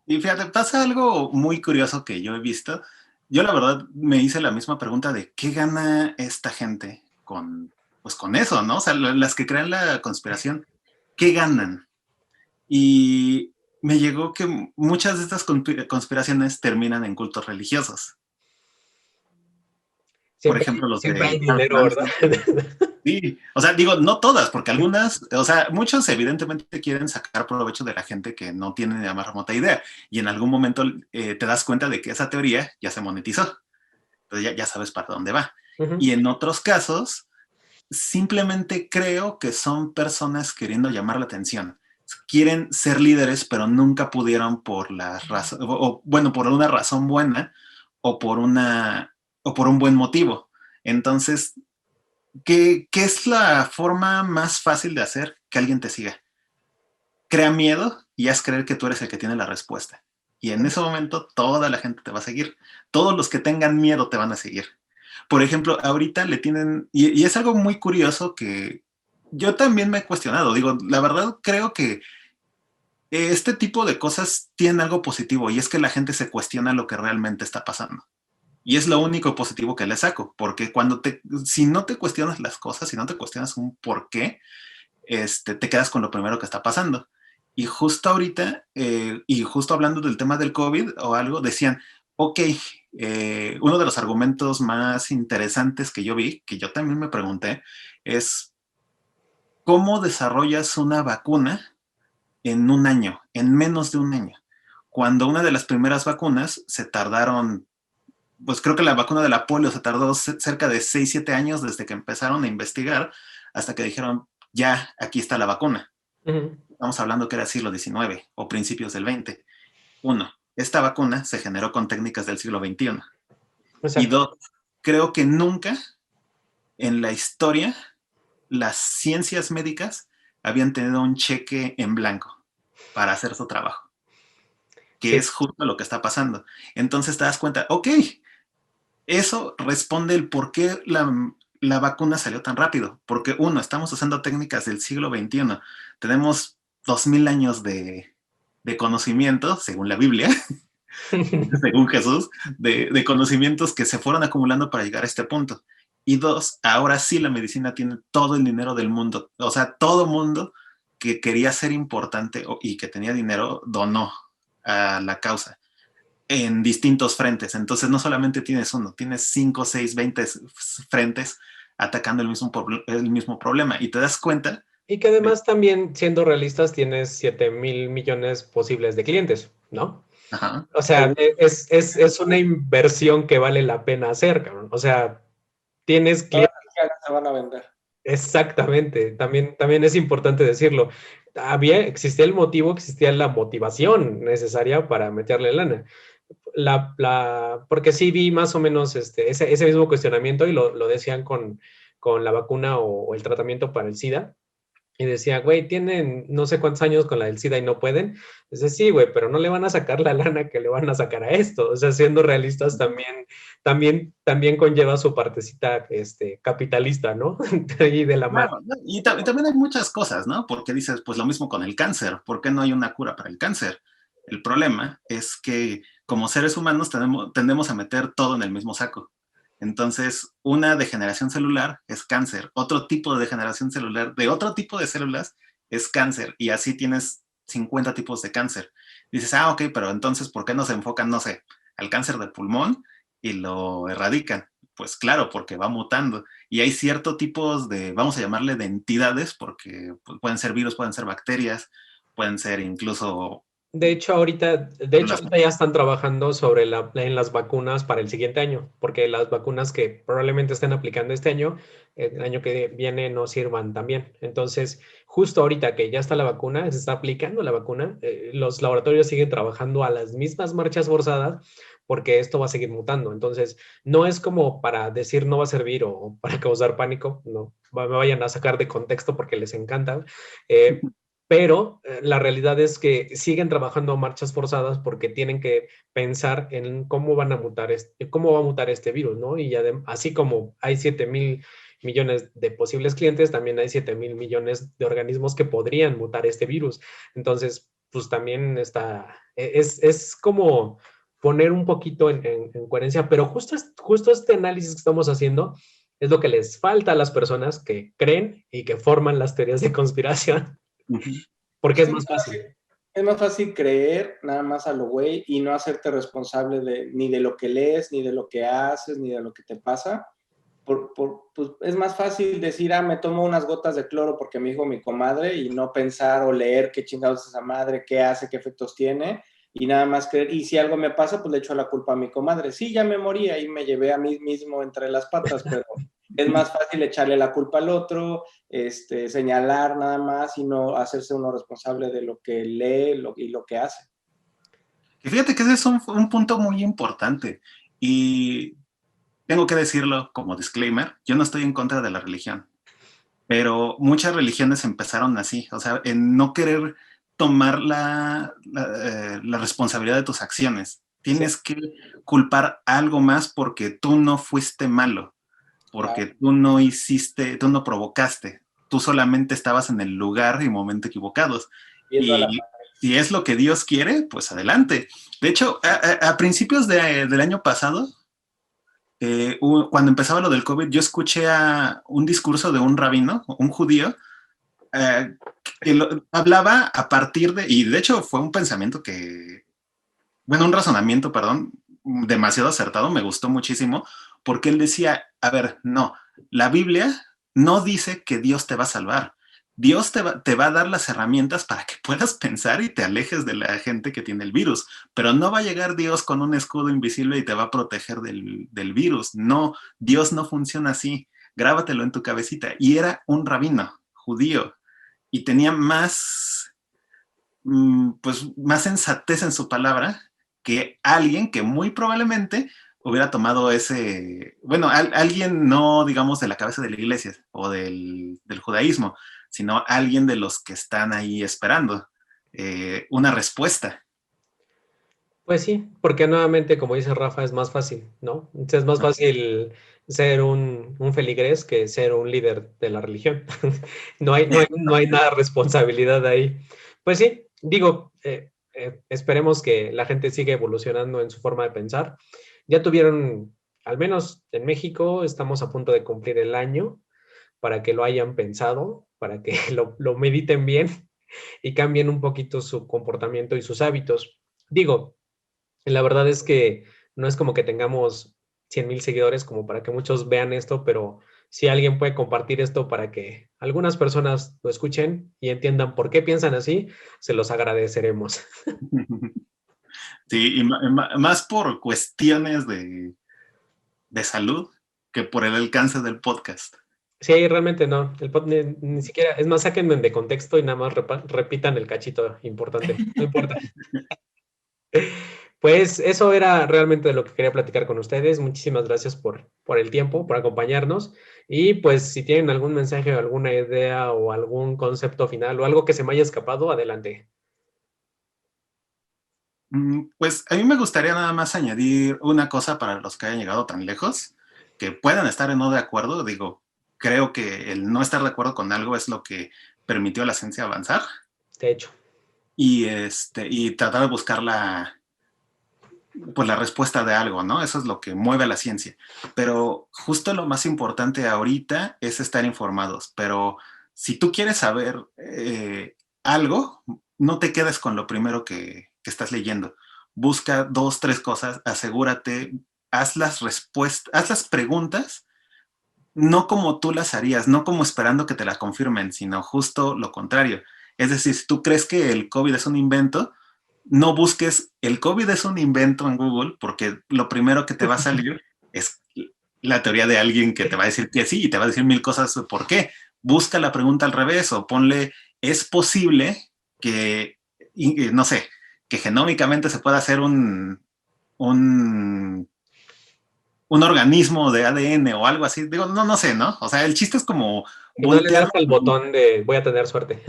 Y fíjate, pasa algo muy curioso que yo he visto. Yo la verdad me hice la misma pregunta de qué gana esta gente con, pues con eso, ¿no? O sea, las que crean la conspiración, ¿qué ganan? Y me llegó que muchas de estas conspiraciones terminan en cultos religiosos. Por ejemplo, los Siempre hay de Charles dinero, ¿verdad? Manson. Sí, o sea, digo, no todas, porque algunas, o sea, muchos evidentemente quieren sacar provecho de la gente que no tiene ni la más remota idea, y en algún momento te das cuenta de que esa teoría ya se monetizó, entonces ya sabes para dónde va. Uh-huh. Y en otros casos, simplemente creo que son personas queriendo llamar la atención. Quieren ser líderes, pero nunca pudieron por la razón, o bueno, por una razón buena, o por o por un buen motivo. Entonces, ¿qué es la forma más fácil de hacer que alguien te siga? Crea miedo y haz creer que tú eres el que tiene la respuesta. Y en ese momento toda la gente te va a seguir. Todos los que tengan miedo te van a seguir. Por ejemplo, ahorita le tienen, y es algo muy curioso que yo también me he cuestionado. Digo, la verdad creo que este tipo de cosas tienen algo positivo, y es que la gente se cuestiona lo que realmente está pasando. Y es lo único positivo que le saco, porque si no te cuestionas las cosas, si no te cuestionas un por qué, te quedas con lo primero que está pasando. Y justo ahorita, y justo hablando del tema del COVID o algo, decían, ok, uno de los argumentos más interesantes que yo vi, que yo también me pregunté, es cómo desarrollas una vacuna en un año, en menos de un año. Cuando una de las primeras vacunas se tardaron, pues creo que la vacuna de la polio se tardó cerca de 6, 7 años desde que empezaron a investigar hasta que dijeron, ya, aquí está la vacuna. Uh-huh. Estamos hablando que era siglo XIX o principios del XX. Uno, esta vacuna se generó con técnicas del siglo XXI. Y Exacto. dos, creo que nunca en la historia las ciencias médicas habían tenido un cheque en blanco para hacer su trabajo, que Sí. es justo lo que está pasando. Entonces te das cuenta, ok, eso responde el por qué la vacuna salió tan rápido. Porque uno, estamos usando técnicas del siglo XXI. Tenemos 2000 años de conocimiento, según la Biblia, según Jesús, de conocimientos que se fueron acumulando para llegar a este punto. Y dos, ahora sí la medicina tiene todo el dinero del mundo. O sea, todo mundo que quería ser importante y que tenía dinero donó a la causa en distintos frentes. Entonces no solamente tienes uno, tienes 5, 6, 20 frentes atacando el mismo problema. Y te das cuenta Y que de... además también, siendo realistas, tienes 7,000 millones posibles de clientes, ¿no? Ajá. O sea, es una inversión que vale la pena hacer, cabrón. O sea, tienes Todas clientes. las ganas se van a vender. Exactamente, también es importante decirlo. Existía el motivo, existía la motivación necesaria para meterle lana. Porque sí vi más o menos ese mismo cuestionamiento, y lo decían con la vacuna o el tratamiento para el SIDA. Y decía, güey, tienen no sé cuántos años con la del SIDA y no pueden. Dice, sí, güey, pero no le van a sacar la lana que le van a sacar a esto. O sea, siendo realistas, también conlleva su partecita capitalista, ¿no? Y de la mano. Claro, ¿no? Y también hay muchas cosas, ¿no? Porque dices, pues lo mismo con el cáncer. ¿Por qué no hay una cura para el cáncer? El problema es que como seres humanos tendemos a meter todo en el mismo saco. Entonces, una degeneración celular es cáncer, otro tipo de degeneración celular de otro tipo de células es cáncer, y así tienes 50 tipos de cáncer. Dices, ok, pero entonces, ¿por qué no se enfocan, no sé, al cáncer de pulmón y lo erradican? Pues claro, porque va mutando. Y hay ciertos tipos de, vamos a llamarle, de entidades, porque pueden ser virus, pueden ser bacterias, pueden ser incluso... De hecho, ahorita ya están trabajando en las vacunas para el siguiente año, porque las vacunas que probablemente estén aplicando este año, el año que viene no sirvan también. Entonces, justo ahorita que ya está la vacuna, se está aplicando la vacuna, los laboratorios siguen trabajando a las mismas marchas forzadas porque esto va a seguir mutando. Entonces, no es como para decir no va a servir o para causar pánico, no, me vayan a sacar de contexto porque les encanta. Pero la realidad es que siguen trabajando a marchas forzadas porque tienen que pensar en cómo van a mutar cómo va a mutar este virus, ¿no? Y así como hay 7,000 millones de posibles clientes, también hay 7,000 millones de organismos que podrían mutar este virus. Entonces, pues también es como poner un poquito en coherencia, pero justo este análisis que estamos haciendo es lo que les falta a las personas que creen y que forman las teorías de conspiración. Porque es más fácil. Es más fácil creer nada más a lo güey y no hacerte responsable ni de lo que lees, ni de lo que haces, ni de lo que te pasa. Pues es más fácil decir, me tomo unas gotas de cloro porque me dijo mi comadre, y no pensar o leer qué chingados es esa madre, qué hace, qué efectos tiene, y nada más creer. Y si algo me pasa, pues le echo la culpa a mi comadre. Sí, ya me morí, ahí me llevé a mí mismo entre las patas, pero es más fácil echarle la culpa al otro, señalar nada más y no hacerse uno responsable de lo que lee y lo que hace. Y fíjate que ese es un punto muy importante, y tengo que decirlo como disclaimer, yo no estoy en contra de la religión, pero muchas religiones empezaron así, o sea, en no querer tomar la responsabilidad de tus acciones. Tienes Sí. que culpar algo más porque tú no fuiste malo, porque Claro. tú no hiciste, tú no provocaste, tú solamente estabas en el lugar y momento equivocados. Viendo a la... Y si es lo que Dios quiere, pues adelante. De hecho, a principios del año pasado, cuando empezaba lo del COVID, yo escuché un discurso de un rabino, un judío, que hablaba a partir de, y de hecho fue un pensamiento un razonamiento, perdón, demasiado acertado, me gustó muchísimo, porque él decía, a ver, no, la Biblia no dice que Dios te va a salvar. Dios te va a dar las herramientas para que puedas pensar y te alejes de la gente que tiene el virus, pero no va a llegar Dios con un escudo invisible y te va a proteger del virus. No, Dios no funciona así. Grábatelo en tu cabecita. Y era un rabino judío y tenía pues, más sensatez en su palabra que alguien que muy probablemente hubiera tomado alguien no, digamos, de la cabeza de la iglesia o del judaísmo, sino alguien de los que están ahí esperando una respuesta. Pues sí, porque nuevamente, como dice Rafa, es más fácil, ¿no? Es más fácil ser un feligrés que ser un líder de la religión. No hay nada de responsabilidad ahí. Pues sí, digo, esperemos que la gente siga evolucionando en su forma de pensar. Ya tuvieron, al menos en México, estamos a punto de cumplir el año para que lo hayan pensado, para que lo mediten bien y cambien un poquito su comportamiento y sus hábitos. Digo, la verdad es que no es como que tengamos 100,000 seguidores como para que muchos vean esto, pero si alguien puede compartir esto para que algunas personas lo escuchen y entiendan por qué piensan así, se los agradeceremos. Sí, y más por cuestiones de salud que por el alcance del podcast. Sí, realmente no. Ni siquiera, es más, sáquenme de contexto y nada más repitan el cachito importante. No importa. Pues eso era realmente lo que quería platicar con ustedes. Muchísimas gracias por el tiempo, por acompañarnos. Y pues si tienen algún mensaje o alguna idea o algún concepto final o algo que se me haya escapado, adelante. Pues a mí me gustaría nada más añadir una cosa para los que hayan llegado tan lejos, que puedan estar o no de acuerdo. Digo, creo que el no estar de acuerdo con algo es lo que permitió a la ciencia avanzar De hecho. y tratar de buscar pues la respuesta de algo, ¿no? Eso es lo que mueve a la ciencia. Pero justo lo más importante ahorita es estar informados. Pero si tú quieres saber algo, no te quedes con lo primero que estás leyendo. Busca 2, 3 cosas, asegúrate, haz las respuestas, haz las preguntas, no como tú las harías, no como esperando que te la confirmen, sino justo lo contrario. Es decir, si tú crees que el COVID es un invento, no busques el COVID es un invento en Google, porque lo primero que te va a salir es la teoría de alguien que te va a decir que sí y te va a decir 1000 cosas de por qué. Busca la pregunta al revés o ponle, ¿es posible que, no sé, que genómicamente se pueda hacer un organismo de ADN o algo así? Digo, no sé, ¿no? O sea, el chiste es como Y no le voltear. das al botón de voy a tener suerte.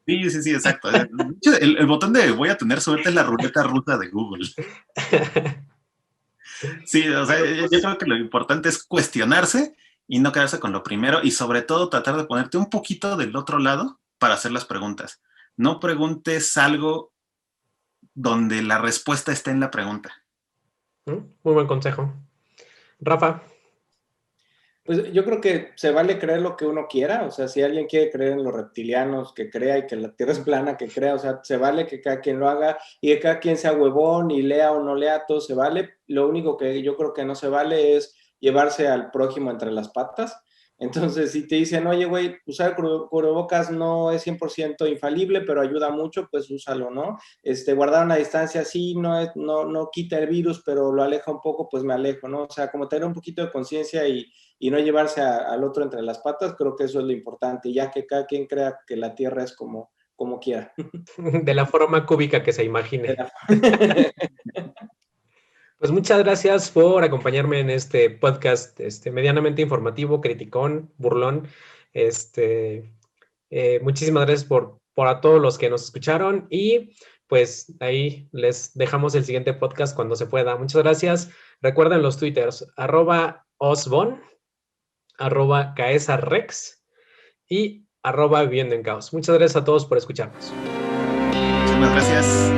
Sí, exacto. El botón de voy a tener suerte es la ruleta rusa de Google. Sí, o sea, yo creo que lo importante es cuestionarse y no quedarse con lo primero y sobre todo tratar de ponerte un poquito del otro lado para hacer las preguntas. No preguntes algo donde la respuesta esté en la pregunta. Muy buen consejo. Rafa. Pues yo creo que se vale creer lo que uno quiera, o sea, si alguien quiere creer en los reptilianos, que crea, y que la Tierra es plana, que crea, o sea, se vale que cada quien lo haga y que cada quien sea huevón y lea o no lea, todo se vale. Lo único que yo creo que no se vale es llevarse al prójimo entre las patas. Entonces, si te dicen, oye, güey, usar cubrebocas no es 100% infalible, pero ayuda mucho, pues úsalo, ¿no? Guardar una distancia sí, no quita el virus, pero lo aleja un poco, pues me alejo, ¿no? O sea, como tener un poquito de conciencia y no llevarse al otro entre las patas, creo que eso es lo importante, ya que cada quien crea que la Tierra es como quiera. De la forma cúbica que se imagine. Pues muchas gracias por acompañarme en este podcast medianamente informativo, criticón, burlón. Muchísimas gracias por a todos los que nos escucharon y pues ahí les dejamos el siguiente podcast cuando se pueda. Muchas gracias. Recuerden los twitters, @osbon, @caesarex y @viviendo en caos. Muchas gracias a todos por escucharnos. Muchas gracias.